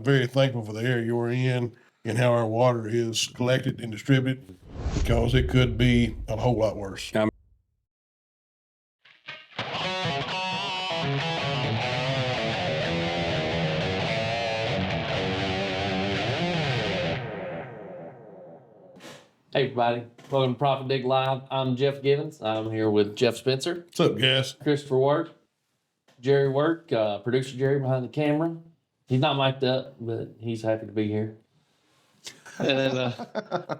very thankful for the area we're in and how our water is collected and distributed, because it could be a whole lot worse. Hey everybody, welcome to ProfitDig Live. I'm Jeff Givens. I'm here with Jeff Spencer, What's up, guys? Christopher Work, Jerry Work, producer Jerry behind the camera. He's not mic'd up, but he's happy to be here. And then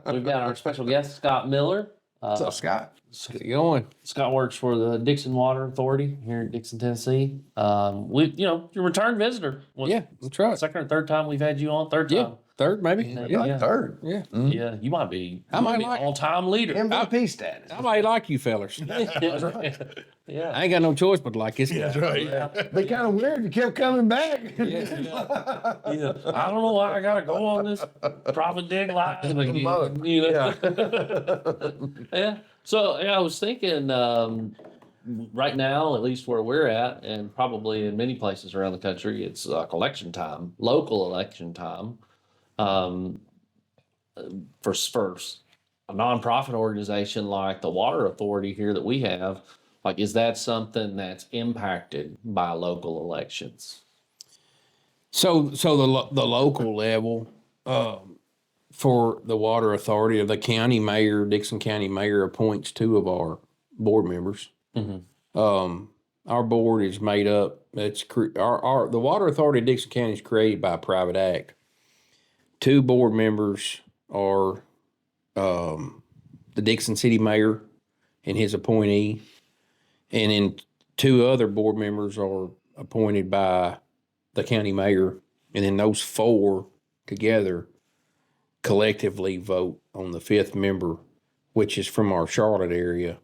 we've got our special guest, Scott Miller. What's up, Scott? How's it going? Scott works for the Dixon Water Authority here in Dixon, Tennessee. You're a return visitor. Yeah, that's right. Second or third time we've had you on. Third Yeah, time. third maybe. Yeah. Third. Yeah. Yeah, you might be. I might like all-time leader. MVP status. I might like you fellers. Yeah. I ain't got no choice but to like this guy. That's right. Yeah. Be kind of weird. You kept coming back. Yeah. I don't know why I gotta go on this ProfitDig Live again. Yeah. So I was thinking, right now, at least where we're at, and probably in many places around the country, it's like election time, local election time. For a nonprofit organization like the Water Authority here that we have, like, is that something that's impacted by local elections? So the local level, for the Water Authority, the county mayor, Dixon County mayor appoints two of our board members. Our board is made up. The Water Authority of Dixon County is created by a private act. Two board members are the Dixon City mayor and his appointee, and then two other board members are appointed by the county mayor, and then those four together collectively vote on the fifth member, which is from our Charlotte area,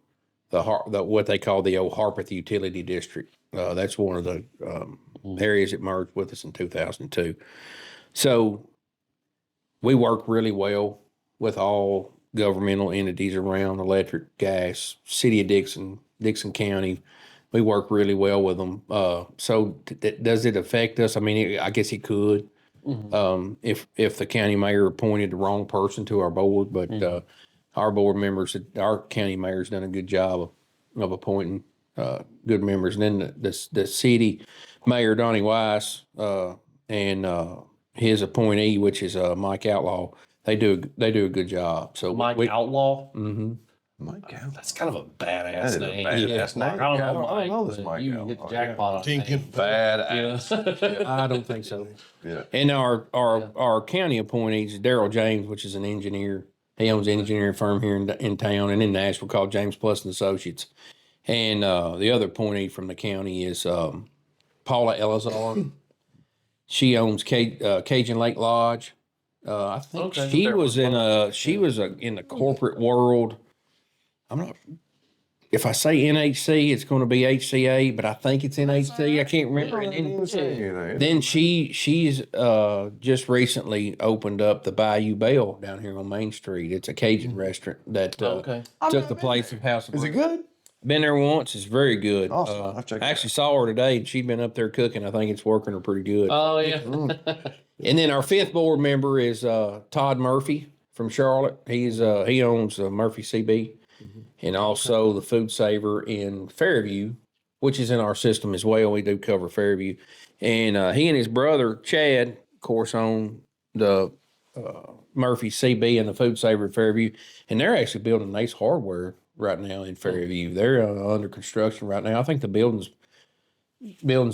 the what they call the old Harpeth Utility District. That's one of the areas that merged with us in 2002. So we work really well with all governmental entities around, electric, gas, city of Dixon, Dixon County. We work really well with them. So does it affect us? I mean, I guess it could. If the county mayor appointed the wrong person to our board, but our board members, our county mayor's done a good job of appointing good members. And then the city mayor, Donnie Weiss, and his appointee, which is Mike Outlaw, they do a good job. So Mike Outlaw? Mike Outlaw. That's kind of a badass That is a name. badass name. I don't Yeah, know, Mike. I don't know this but Mike you Outlaw. hit the jackpot on Tinkin. that. Badass. Yeah. I don't think so. Yeah. And our county appointees, Daryl James, which is an engineer. He owns an engineering firm here in town and in Nashville called James Plus and Associates. And the other appointee from the county is Paula Elazar. She owns Cajun Lake Lodge. I think Okay. she was in the corporate world. I'm not. If I say NHC, it's going to be HCA, but I think it's NHC. I can't remember. And then she's just recently opened up the Bayou Bell down here on Main Street. It's a Cajun restaurant that took the place of House of Is it Bread. good? Been there once. It's very good. Awesome. I'll check it I actually saw her today, and she'd been up there cooking. I think it's working her pretty good. Oh, yeah. And then our fifth board member is Todd Murphy from Charlotte. He owns Murphy CB, and also the Food Saver in Fairview, which is in our system as well. We do cover Fairview, and he and his brother Chad, of course, own the Murphy CB and the Food Saver in Fairview, and they're actually building Ace Hardware right now in Fairview. They're under construction right now. I think the building's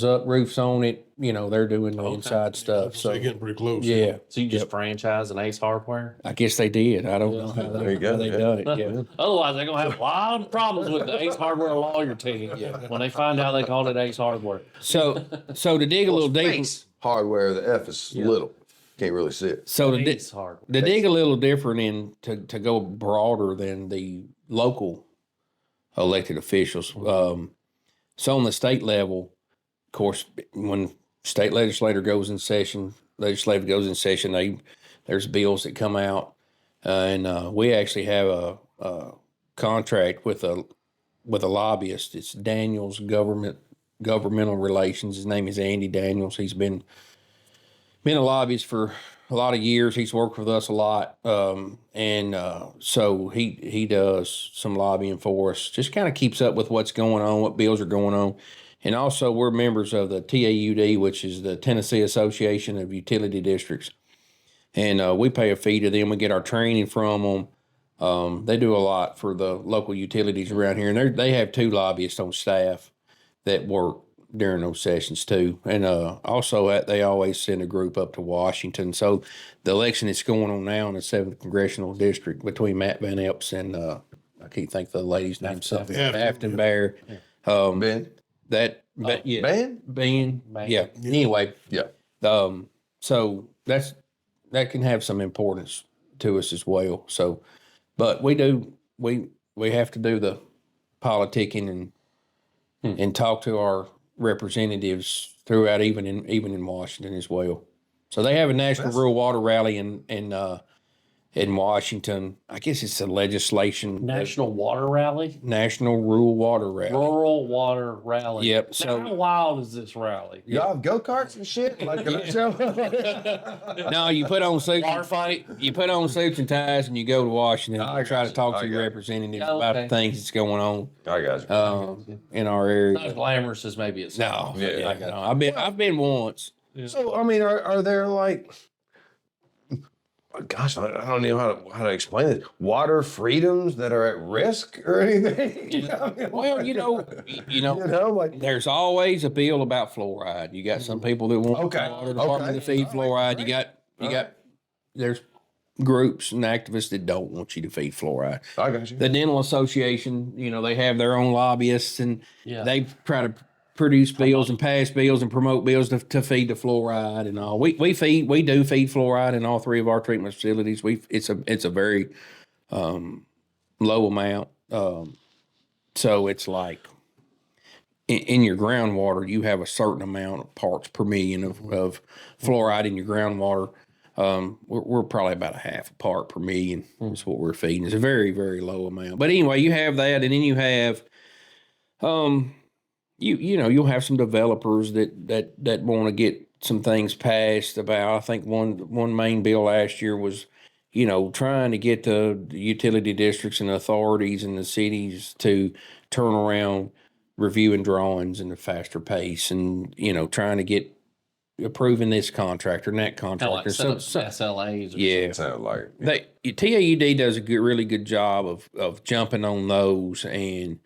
up, roofs on it. They're doing the inside stuff. So So you're getting pretty close. yeah, So you just franchise an Ace Hardware? I guess they did. I don't know how There you go. they Yeah. done it. Yeah. Otherwise, they're going to have a lot of problems with the Ace Hardware lawyer team when they find out they called it Ace Hardware. So to dig a little deeper, Hardware, the F is little. Can't really see it. so Ace Hardware. to dig a little different and to go broader than the local elected officials. So on the state level, of course, when legislative goes in session, there's bills that come out, and we actually have a contract with a lobbyist. It's Daniels Governmental Relations. His name is Andy Daniels. He's been been a lobbyist for a lot of years. He's worked with us a lot. So he does some lobbying for us, just kind of keeps up with what's going on, what bills are going on. And also we're members of the TAUD, which is the Tennessee Association of Utility Districts. And we pay a fee to them. We get our training from them. They do a lot for the local utilities around here. And they have 2 lobbyists on staff that work during those sessions too. And also they always send a group up to Washington. So the election that's going on now in the 7th Congressional District between Matt Van Epps and I can't think of the lady's name. Afton Bear. Ben? But yeah. Ben? Yeah. Anyway. Yeah. So that can have some importance to us as well. So, but we have to do the politicking and talk to our representatives throughout, even in Washington as well. So they have a national rural water rally in Washington. I guess it's a legislation. National Water Rally? National Rural Water Rally. Rural Water Rally. Yep. So how wild is this rally? Y'all have go-karts and shit? Like, no, you put on suits. Bar fight? You put on suits and ties and you go to Washington and try to talk to your I representatives Oh, about okay. the things that's going on got you. in our Not area. as glamorous as maybe it's. No, Yeah. no, I've been once. So, I mean, are there like, gosh, I don't know how to explain it. Water freedoms that are at risk or anything? Well, you know, like, there's always a bill about fluoride. You got some people that want Okay. the water department to feed fluoride. You got there's groups and activists that don't want you to feed fluoride. I got you. The dental association, they have their own lobbyists and Yeah. they try to produce bills and pass bills and promote bills to feed the fluoride and all. We do feed fluoride in all 3 of our treatment facilities. It's a very low amount. So it's like in your groundwater, you have a certain amount of parts per million of fluoride in your groundwater. We're probably about a half a part per million is what we're feeding. It's a very, very low amount. But anyway, you have that, and then you have, you'll have some developers that want to get some things passed about. I think one main bill last year was, trying to get the utility districts and authorities and the cities to turn around reviewing drawings in a faster pace, and trying to get approving this contractor and that Kind of contractor. like set up SLAs. Or Yeah, Sound like TAUD does a really good job of jumping on those and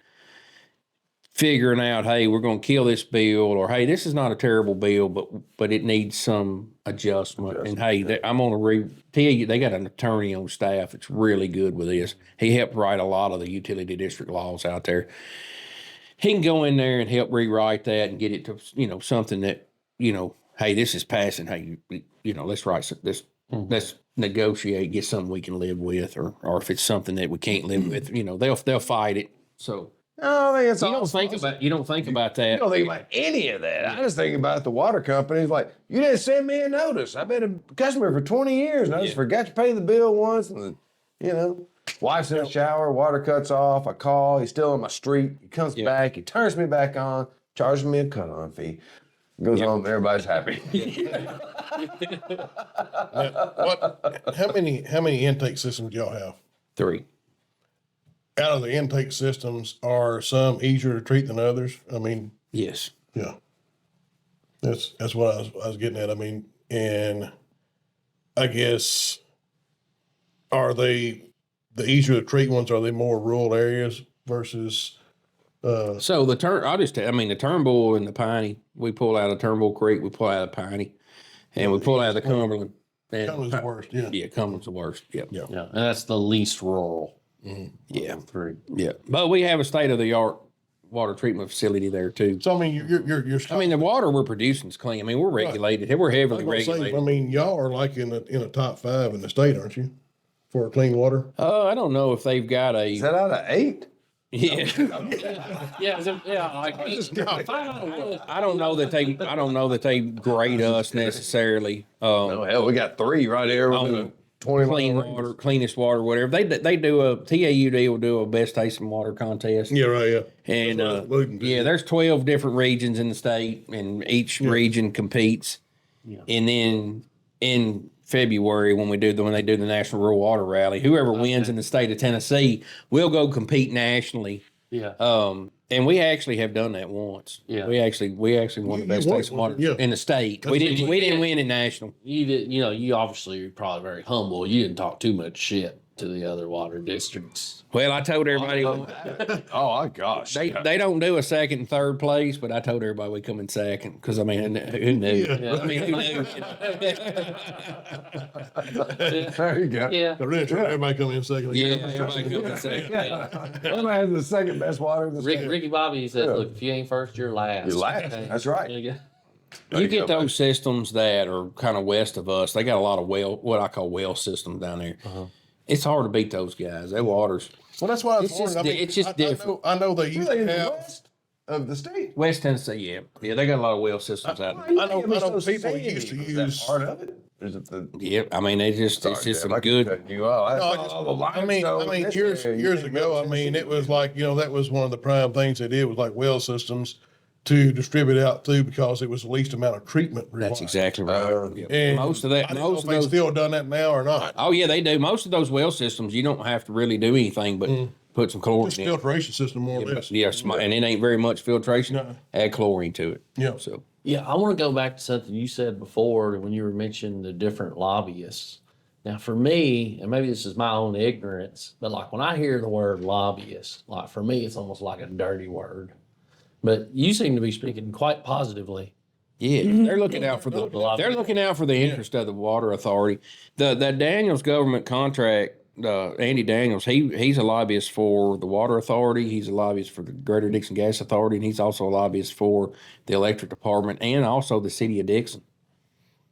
figuring out, hey, we're going to kill this bill, or hey, this is not a terrible bill, but it needs some adjustment. And hey, I'm on TAU. They got an attorney on staff that's really good with this. He helped write a lot of the utility district laws out there. He can go in there and help rewrite that and get it to something that hey, this is passing. Hey, let's write this. Let's negotiate, get something we can live with, or if it's something that we can't live with, they'll fight it. So no, I think it's you don't think about that. I don't think about any of that. I just think about the water companies. Like, you didn't send me a notice. I've been a customer for 20 years, and I just forgot to pay the bill once. And wife's in the shower, water cuts off. I call. He's still on my street. He comes back. He turns me back on, charges me a cut-on fee. Goes home. Everybody's happy. How many intake systems do y'all have? 3. Out of the intake systems, are some easier to treat than others? I mean, Yes. yeah. That's what I was getting at. I mean, and I guess, are they the easier to treat ones? Are they more rural areas versus? So the Turnbull and the Piney, we pull out of Turnbull Creek, we pull out of Piney, and we pull out of the Cumberland. And Cumberland's the worst, yeah. Yeah, Cumberland's the worst. Yep. Yeah. Yeah, and that's the least rural. Yeah. 3. Yeah. But we have a state of the art water treatment facility there too. So I mean, you're The water we're producing is clean. I mean, we're regulated. We're heavily regulated. I mean, y'all are like in the top 5 in the state, aren't you, for clean water? I don't know if they've got Is that out of 8? Yeah. Yeah, I don't know that they grade us necessarily. Oh, hell, we got 3 right here. On 20 clean water, cleanest water, whatever. They do a TAUD will do a best tasting water contest. Yeah, right. Yeah. And That's what I was alluding to. there's 12 different regions in the state, and each region competes. Yeah. And then in February, when they do the National Rural Water Rally, whoever wins in the state of Tennessee will go compete nationally. Yeah. And we actually have done that once. Yeah. We actually won the best won taste it, of water yeah. in the state. That's We what didn't win in national. You did, you obviously are probably very humble. You didn't talk too much shit to the other water districts. Well, I told everybody Oh my gosh. they don't do a second and third place, but I told everybody we come in second because I mean who knew? Yeah. I mean who knew? There you go. Yeah. They're really trying everybody come in second. Yeah, everybody come in second. Everybody has the second best water in the state. Ricky Bobby said, Yeah. "Look, if you ain't first, you're last." You're last. Okay? That's right. There you go. You get those systems that are kind of west of us. They got a lot of what I call well systems down there. It's hard to beat those guys. Their waters. Well, that's why I was It's just wondering. it's just different. I know they used Really in to the have. west of the state. West Tennessee, yeah, they got a lot of well systems out there. I know people used to use. part of it. Is it the? Yeah, I mean it's just Sorry, a I keep good. cutting you off. No, I mean, years ago, I mean, it was like, that was one of the prime things they did was like well systems to distribute out through because it was the least amount of treatment required. That's exactly right. Yeah. And Most of that, I didn't know most if of they those. still done that now or not. Oh yeah, they do. Most of those well systems, you don't have to really do anything but put some chlorine Just in. filtration system, more or Yeah, less. yes, and it ain't very much filtration. No. Add chlorine to it. Yeah. So Yeah, I want to go back to something you said before when you were mentioning the different lobbyists. Now, for me, and maybe this is my own ignorance, but like when I hear the word lobbyist, like for me, it's almost like a dirty word. But you seem to be speaking quite positively. yeah, they're looking out for the interest of the water authority. The Daniels government contract. Andy Daniels, he's a lobbyist for the water authority. He's a lobbyist for the Greater Dixon Gas Authority, and he's also a lobbyist for the electric department and also the city of Dixon.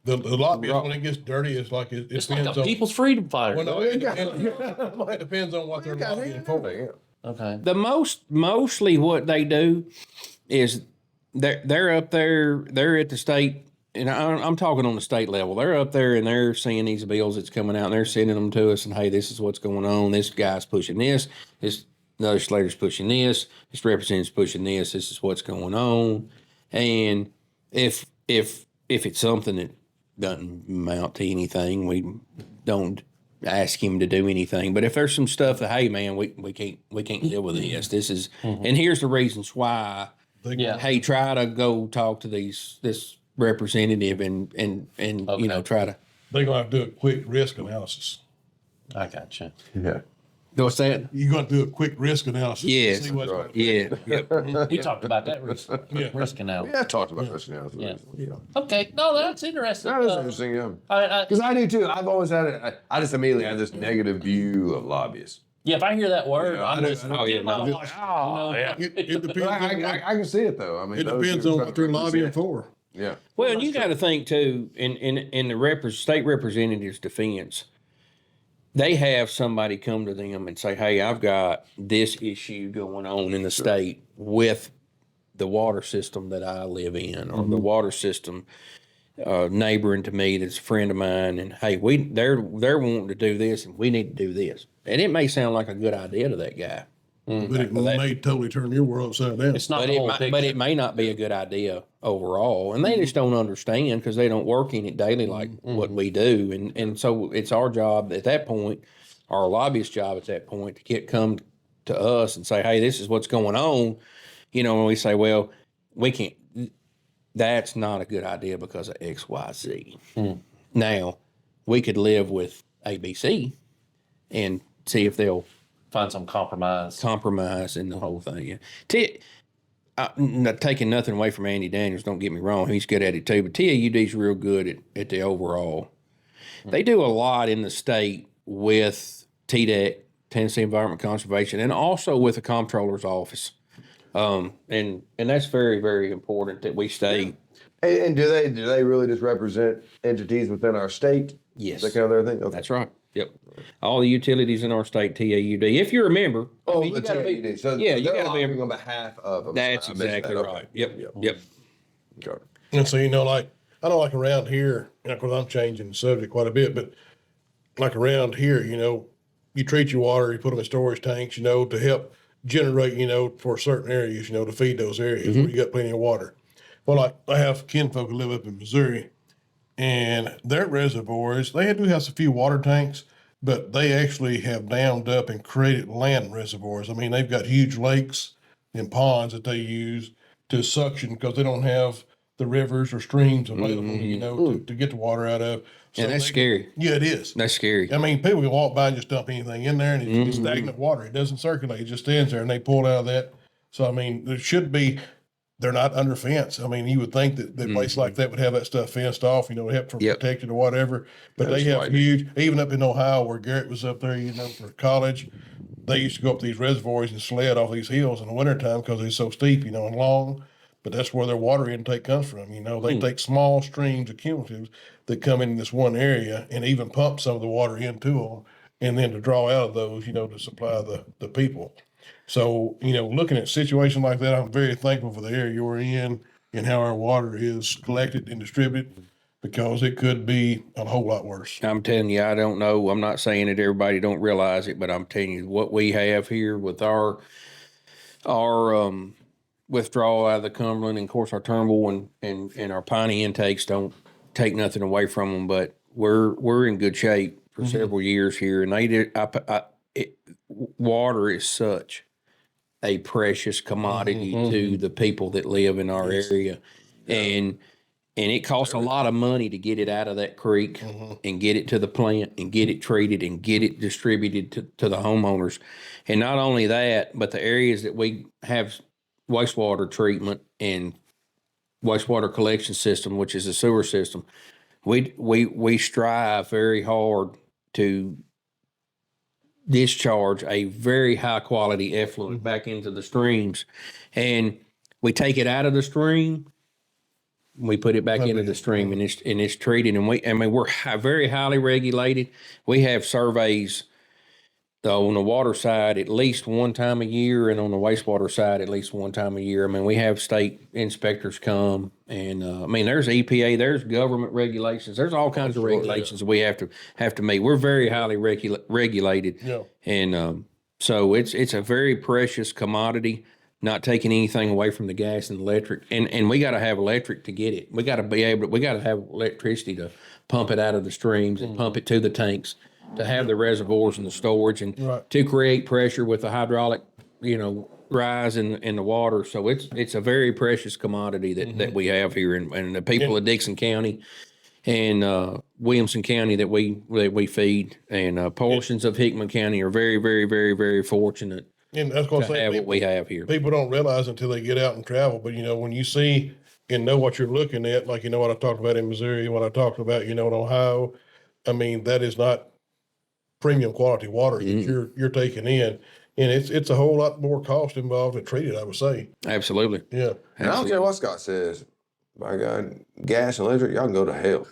The lobbyist, when it gets dirty, it's like it It's like depends a on. people's freedom fighter. Well, no, it depends on what they're lobbying for. Okay. The mostly what they do is they're up there. They're at the state, and I'm talking on the state level. They're up there and they're seeing these bills that's coming out, and they're sending them to us. And hey, this is what's going on. This guy's pushing this. This legislator's pushing this. This representative's pushing this. This is what's going on. And if it's something that doesn't amount to anything, we don't ask him to do anything. But if there's some stuff that, hey man, we can't deal with this. This is and here's the reasons why. Yeah. Hey, try to go talk to this representative and try to. They're gonna have to do a quick risk analysis. I gotcha. Yeah. What's that? You're gonna do a quick risk analysis. to Yes. see what's Right. Yeah. Yep. You talked about that risk, Yeah. risk analysis. Yeah, I talked about this now. Yeah. Yeah. Okay. No, that's interesting. That is interesting, yeah. I, Because I do too. I've always had I just immediately had this negative view of lobbyists. yeah, if I hear that word, Yeah, I'm I do. just Oh, yeah, no. Yeah. It But depends. I can see it though. I mean, It those depends who on try what to they're lobbying represent. for. Yeah. Well, and you got to think too, in the state representative's defense, they have somebody come to them and say, "Hey, I've got this issue going on in the state with the water system that I live in, or the water system neighboring to me that's a friend of mine, and hey, they're wanting to do this, and we need to do this." And it may sound like a good idea to that guy, But it may totally turn your world upside down. it's not but the whole but it picture. may not be a good idea overall, and they just don't understand because they don't work in it daily like what we do, and so it's our job at that point, our lobbyist job at that point, to come to us and say, hey, this is what's going on, and we say, well, we can't. That's not a good idea because of X, Y, Z. Now, we could live with ABC and see if they'll Find some compromise. compromise in the whole thing. Yeah. Not taking nothing away from Andy Daniels, don't get me wrong, he's good at it too, but TAUD's real good at the overall. They do a lot in the state with TDEC, Tennessee Environment Conservation, and also with the comptroller's office. And that's very, very important that we stay. And do they really just represent entities within our state? Yes. That kind of other thing? Okay. That's right. Yep. All the utilities in our state, TAUD. If you're a member, Oh, you the gotta be- TAUD. So yeah, you they're gotta be lobbying on behalf of them. That's I missed exactly that. Okay. right. Yep. Okay. And so, like, I know, like around here, of course, I'm changing the subject quite a bit, but like around here, you treat your water, you put them in storage tanks, to help generate, for certain areas, to feed those areas where you got plenty of water. Well, like I have kinfolk who live up in Missouri, and their reservoirs, they do have a few water tanks, but they actually have dammed up and created land reservoirs. I mean, they've got huge lakes and ponds that they use to suction because they don't have the rivers or streams available, to get the water out of. So And that's they- scary. Yeah, it is. That's scary. I mean, people can walk by and just dump anything in there, and it's stagnant water. It doesn't circulate; it just stands there, and they pull it out of that. So, I mean, there should be. They're not under fence. I mean, you would think that a place like that would have that stuff fenced off, help for Yep. protected or whatever. But they have huge, even up in Ohio where Garrett was up there, for college. They used to go up these reservoirs and sled off these hills in the wintertime because they're so steep, and long. But that's where their water intake comes from. They take small streams of cumulatives that come in this one area and even pump some of the water into them, and then to draw out of those, to supply the people. So, looking at a situation like that, I'm very thankful for the area we're in and how our water is collected and distributed, because it could be a whole lot worse. I'm telling you, I don't know. I'm not saying that everybody don't realize it, but I'm telling you what we have here with our withdrawal out of the Cumberland, and of course our Turnbull and our Piney intakes don't take nothing away from them, but we're in good shape for several years here, and water is such a precious commodity to the people that live in our area, and it costs a lot of money to get it out of that creek and get it to the plant and get it treated and get it distributed to the homeowners. And not only that, but the areas that we have wastewater treatment and wastewater collection system, which is a sewer system, we strive very hard to discharge a very high quality effluent back into the streams, and we take it out of the stream, we put it back into the stream, and it's treated. And we're very highly regulated. We have surveys on the water side at least one time a year, and on the wastewater side at least one time a year. I mean, we have state inspectors come, and there's EPA, there's government regulations, there's all kinds of regulations we have to meet. We're very highly regulated, and so it's a very precious commodity. Not taking anything away from the gas and electric, and we got to have electric to get it. We got to have electricity to pump it out of the streams and pump it to the tanks, to have the reservoirs and the storage, and to create pressure with the hydraulic, rise in the water. So it's a very precious commodity that we have here, and the people of Dixon County and Williamson County that we feed, and portions of Hickman County are very, very, very, very fortunate And that's what to have what we have here. People don't realize until they get out and travel. But, when you see and know what you're looking at, like, what I talked about in Missouri, what I talked about, in Ohio, that is not premium quality water that you're taking in. And it's a whole lot more cost involved to treat it, I would say. Absolutely. Yeah. And I don't care what Scott says. My God, gas and electric, y'all can go to hell.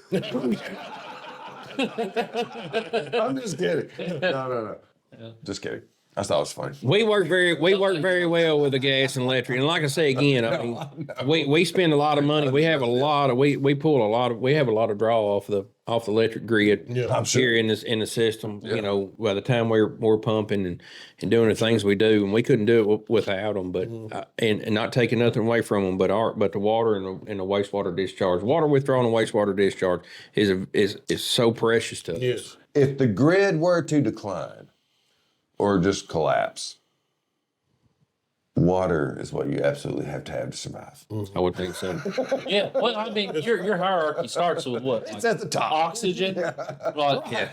I'm just kidding. No. Just kidding. I thought it was funny. We work very well with the gas and electric, and like I say again, we spend a lot of money. We have a lot of we have a lot of draw off the electric grid here in the system. Yeah. By the time we're pumping and doing the things we do, and we couldn't do it without them. But and not taking nothing away from them, but the water and the wastewater discharge, water withdrawal and wastewater discharge is so precious to us. Yes. If the grid were to decline or just collapse, water is what you absolutely have to survive. I would think so. Yeah, well, your hierarchy starts with what? It's at the top. Oxygen,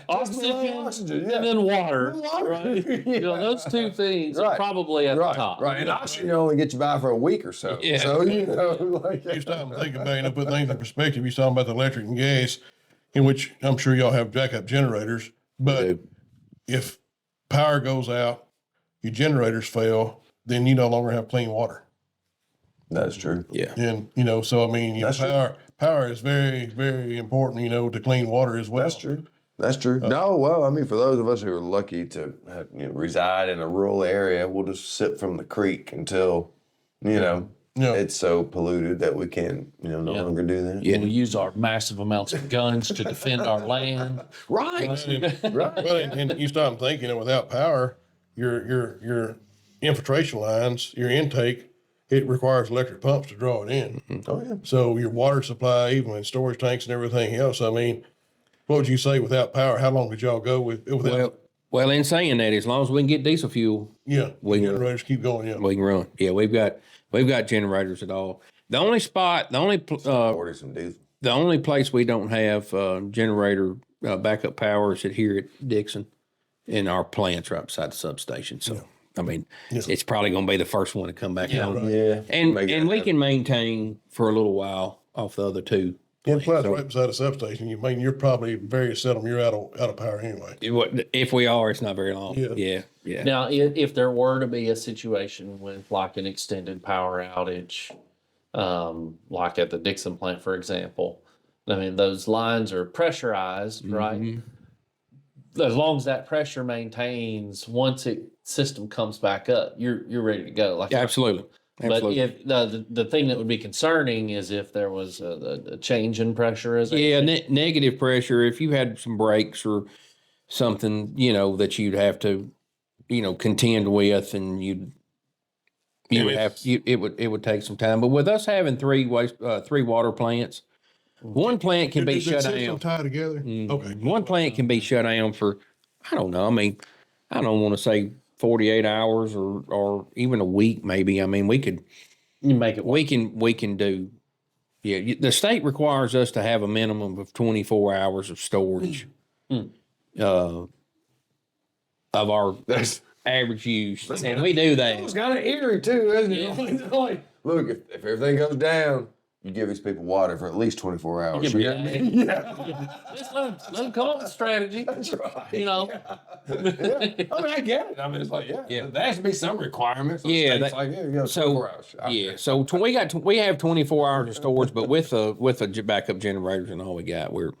oxygen, and then water. Right? Those two things are probably at the top. Right, and oxygen only gets you by for a week or so. Yeah. So, You stop and think about, put things in perspective. You're talking about the electric and gas, in which I'm sure y'all have backup generators. But if power goes out, your generators fail, then you no longer have clean water. That's true. Yeah. And, so power is very, very important, to clean water as well. That's true. That's true. No, well, for those of us who are lucky to have, reside in a rural area, we'll just sip from the creek until, it's so polluted that we can, no longer do that. Yeah, we use our massive amounts of guns to defend our land. Right. Well, and you stop thinking, without power, your infiltration lines, your intake it requires electric pumps to draw it in. Oh yeah. So your water supply, even with storage tanks and everything else, I mean, what would you say without power? How long did y'all go without? Well, in saying that, as long as we can get diesel fuel, Yeah, we can- generators keep going. Yeah, we can run. Yeah, we've got generators at all. The only Order some diesel. the only place we don't have generator backup power is here at Dixon, in our plants right beside the substation. So I mean, it's probably going to be the first one to come back on. Yeah. And we can maintain for a little while off the other two. and plus right beside the substation. You mean you're probably very seldom you're out of power anyway. If we are, it's not very long. Yeah. Yeah. Now, if there were to be a situation with like an extended power outage, like at the Dixon plant, for example, I mean, those lines are pressurized, right? As long as that pressure maintains, once system comes back up, you're ready to go. Like Absolutely. But if the thing that would be concerning is if there was a change in pressure, negative pressure. If you had some breaks or something, that you'd have to, contend with, and it would take some time. But with us having three water plants, one plant can be shut down. Tie together. Okay. One plant can be shut down for, I don't know. I mean, I don't want to say 48 hours or even a week, maybe. I mean, we could make it. We can do. Yeah, the state requires us to have a minimum of 24 hours of storage of our average use, and we do that. It's kind of eerie too, isn't it? Like, look, if everything goes down, you give these people water for at least 24 hours. You know what I mean? Just let them come up with a strategy. That's right. I mean, I get it. I mean, it's like, there has to be some requirements. Yeah, It's like, you got 24 hours. So we have 24 hours of storage, but with the backup generators and all we got, we're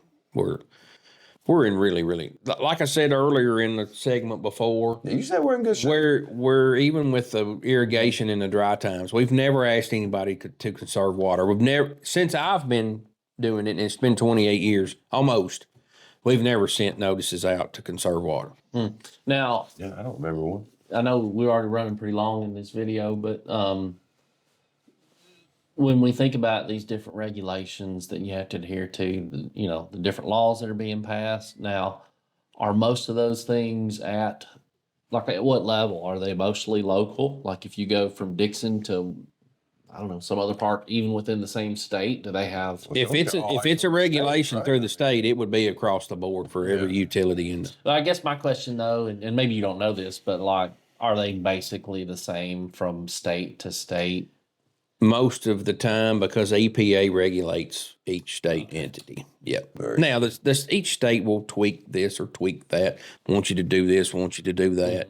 in really, like I said earlier in the segment before. You said we're in good shape. We're even with the irrigation in the dry times. We've never asked anybody to conserve water. We've never, since I've been doing it, and it's been 28 years almost. We've never sent notices out to conserve water. Now, I don't remember one. I know we're already running pretty long in this video, but when we think about these different regulations that you have to adhere to, the different laws that are being passed now, are most of those things at what level? Are they mostly local? Like if you go from Dixon to, I don't know, some other part, even within the same state, do they have? If it's a regulation through the state, it would be across the board for every utility in the. Well, I guess my question though, and maybe you don't know this, but are they basically the same from state to state? Most of the time, because EPA regulates each state entity. Yep. Now, each state will tweak this or tweak that. Want you to do this, want you to do that.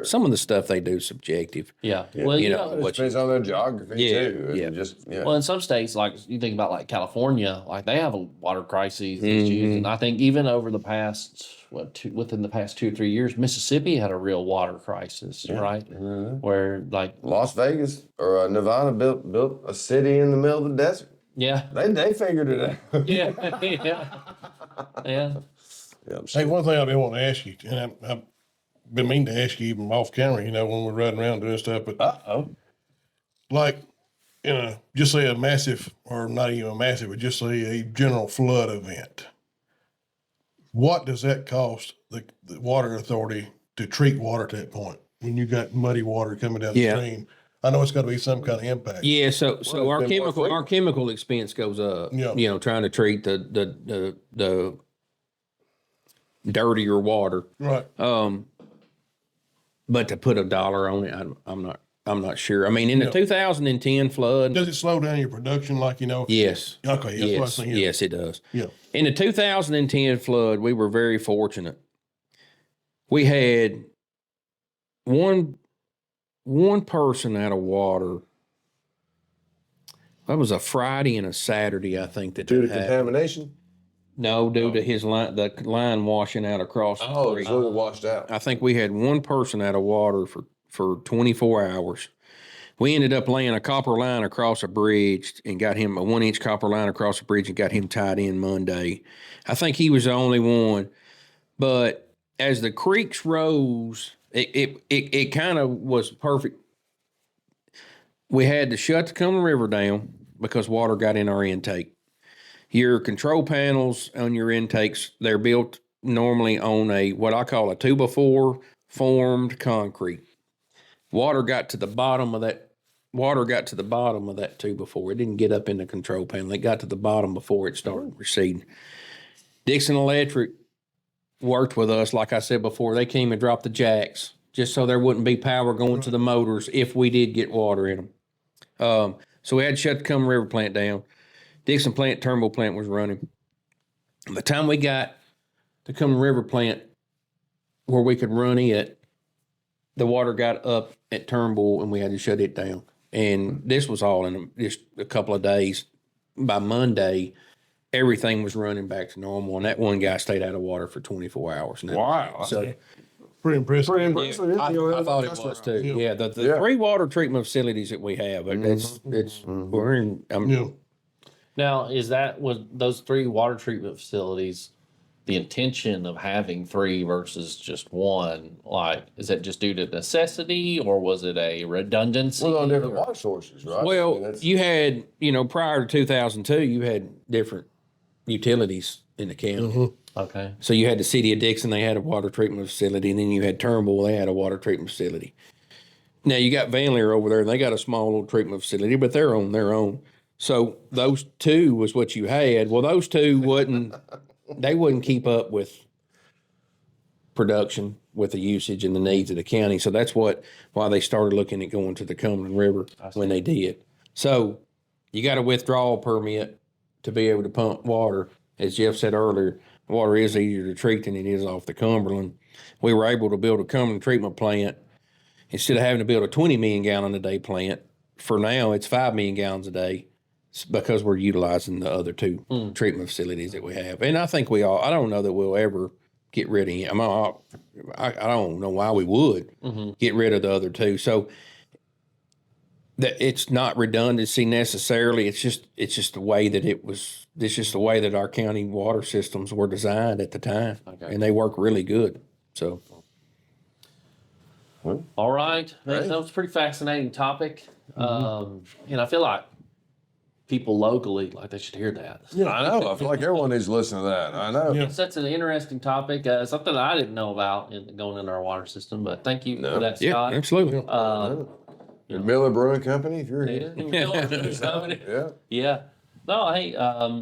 Some of the stuff they do is subjective. Yeah. Well, it depends on their geography too. Well, in some states, like you think about like California, like they have a water crisis issues, and I think even over the past within the past 2 or 3 years, Mississippi had a real water crisis, right? Where like Las Vegas or Nevada built a city in the middle of the desert. Yeah. They figured it out. Yeah. Hey, one thing I've been wanting to ask you, and I've been meaning to ask you even off camera, when we're riding around doing stuff, but like just say a massive, or not even a massive, but just say a general flood event. What does that cost the water authority to treat water at that point when you got muddy water coming down the stream? I know it's got to be some kind of impact. Yeah, so our chemical expense goes up. Yeah. Trying to treat the dirtier water. Right. But to put a dollar on it, I'm not sure. I mean, in the 2010 flood. Does it slow down your production like Yes. Okay. That's what I was thinking. Yes, it does. Yeah. In the 2010 flood, we were very fortunate. We had one person out of water. That was a Friday and a Saturday, I think. Due to contamination? No, due to the line washing out across the creek. So it washed out. I think we had one person out of water for 24 hours. We ended up laying a copper line across a bridge and got him a 1-inch copper line across the bridge and got him tied in Monday. I think he was the only one. But as the creeks rose, it kind of was perfect. we had to shut the Cumberland River down because water got in our intake. Your control panels on your intakes, they're built normally on a what I call a 2x4 formed concrete. Water got to the bottom of that 2x4. It didn't get up in the control panel. It got to the bottom before it started receding. Dixon Electric worked with us, like I said before. They came and dropped the jacks just so there wouldn't be power going to the motors if we did get water in them. So we had to shut the Cumberland River plant down. Dixon plant, Turnbull plant was running. By the time we got the Cumberland River plant where we could run it, the water got up at Turnbull and we had to shut it down. And this was all in just a couple of days. By Monday, everything was running back to normal, and that one guy stayed out of water for 24 hours. Now. Wow. So Pretty impressive. Pretty impressive. I thought it was too. Yeah, the 3 water treatment facilities that we have, we're in. Yeah. Now, was those 3 water treatment facilities the intention of having 3 versus just 1? Like, is that just due to necessity, or was it a redundancy? We're on different water sources, right? Well, you had, prior to 2002, you had different utilities in the county. Okay. So you had the city of Dixon, they had a water treatment facility, and then you had Turnbull, they had a water treatment facility. Now you got Van Leer over there, and they got a small little treatment facility, but they're on their own. So those 2 was what you had. Well, those 2 wouldn't keep up with production, with the usage and the needs of the county. So that's why they started looking at going to the Cumberland River when they did. So you got a withdrawal permit to be able to pump water. As Jeff said earlier, water is easier to treat than it is off the Cumberland. We were able to build a Cumberland treatment plant instead of having to build a 20 million gallon a day plant. For now, it's 5 million gallons a day because we're utilizing the other 2 treatment facilities that we have. And I think I don't know that we'll ever get rid of him. I don't know why we would get rid of the other 2. So that it's not redundancy necessarily. It's just the way that it's just the way that our county water systems were designed at the time. Okay. And they work really good. So. All right. That was a pretty fascinating topic. And I feel like people locally, like, they should hear that. Yeah, I know. I feel like everyone needs to listen to that. I know. Yes, that's an interesting topic. Something that I didn't know about going into our water system, but thank you for that, Scott. Yeah, absolutely. Miller Brewing Company, if you're here. Yeah. No, hey,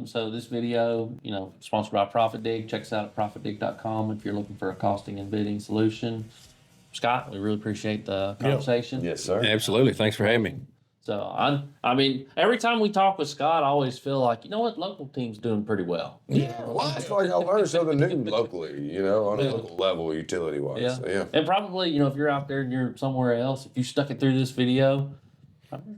so this video, sponsored by ProfitDig. Check us out at profitdig.com if you're looking for a costing and bidding solution. Scott, we really appreciate the conversation. Yes, sir. Absolutely. Thanks for having me. So I mean, every time we talk with Scott, I always feel like, local team's doing pretty well. Yeah, well, I feel like I learned something new locally, on a local level, utility-wise. Yeah. So, And probably, if you're out there and you're somewhere else, if you stuck it through this video,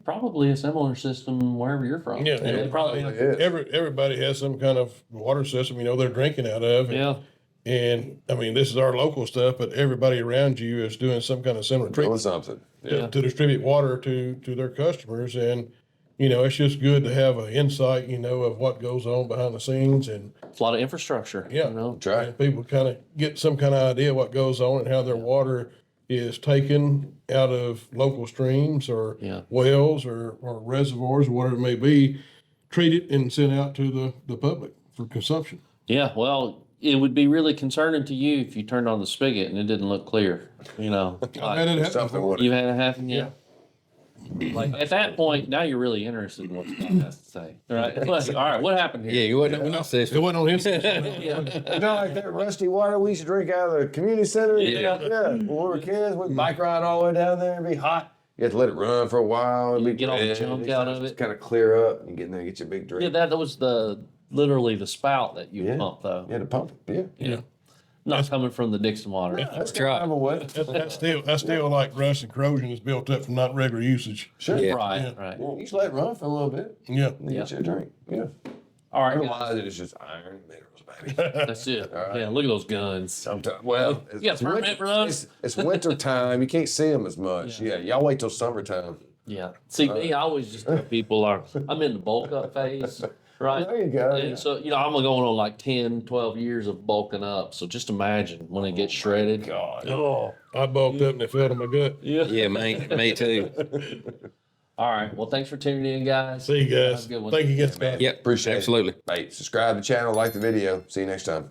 probably a similar system wherever you're from. Yeah, it probably is. Everybody has some kind of water system, they're drinking out of. And I mean, this is our local stuff, but everybody around you is doing some kind of similar doing treatment something. to distribute water to their customers. And, it's just good to have an insight, of what goes on behind the scenes. And It's a lot of infrastructure. yeah, That's right. and people kind of get some kind of idea what goes on and how their water is taken out of local streams or wells or reservoirs or whatever it may be, treated and sent out to the public for consumption. Yeah, well, it would be really concerning to you if you turned on the spigot and it didn't look clear. I've had it happen Something before. would You've had it happen, yeah. Like, at that point, now you're really interested in what Scott has to say. Right? Like, all right, what happened here? Yeah, you wouldn't know this. It wasn't on his. Like that rusty water we used to drink out of the community center? Yeah. When we were kids, we'd bike ride all the way down there and be hot. You have to let it run for a while. And Get all the junk out of it. Kind of clear up and you get in there and get your big drink. Yeah, that was literally the spout that you pump, though. Yeah, to pump it. Yeah. Not coming from the Dixon water. That's right. That's still like rust and corrosion is built up from not regular usage. Sure. Yeah. Right. You just let it run for a little bit. Yeah. And get you a drink. Yeah. All right, Otherwise, it's just iron and minerals, baby. that's it. right. Yeah, look at those guns. Sometimes, well, You got a permit for those? It's winter time. You can't see them as much. Yeah, y'all wait till summertime. Yeah. See, me, I always just tell people I'm in the bulk up phase. Right. There you go. And Yeah. so, I'm going on like 10, 12 years of bulking up. So just imagine when it gets shredded. God. I bulked up and it fell to my gut. Yeah. Yeah, me too. All right. Well, thanks for tuning in, guys. See you guys. Have a good one. Thank you again, Man, Scott. Yep, appreciate absolutely. it. Hey, subscribe to the channel, like the video. See you next time.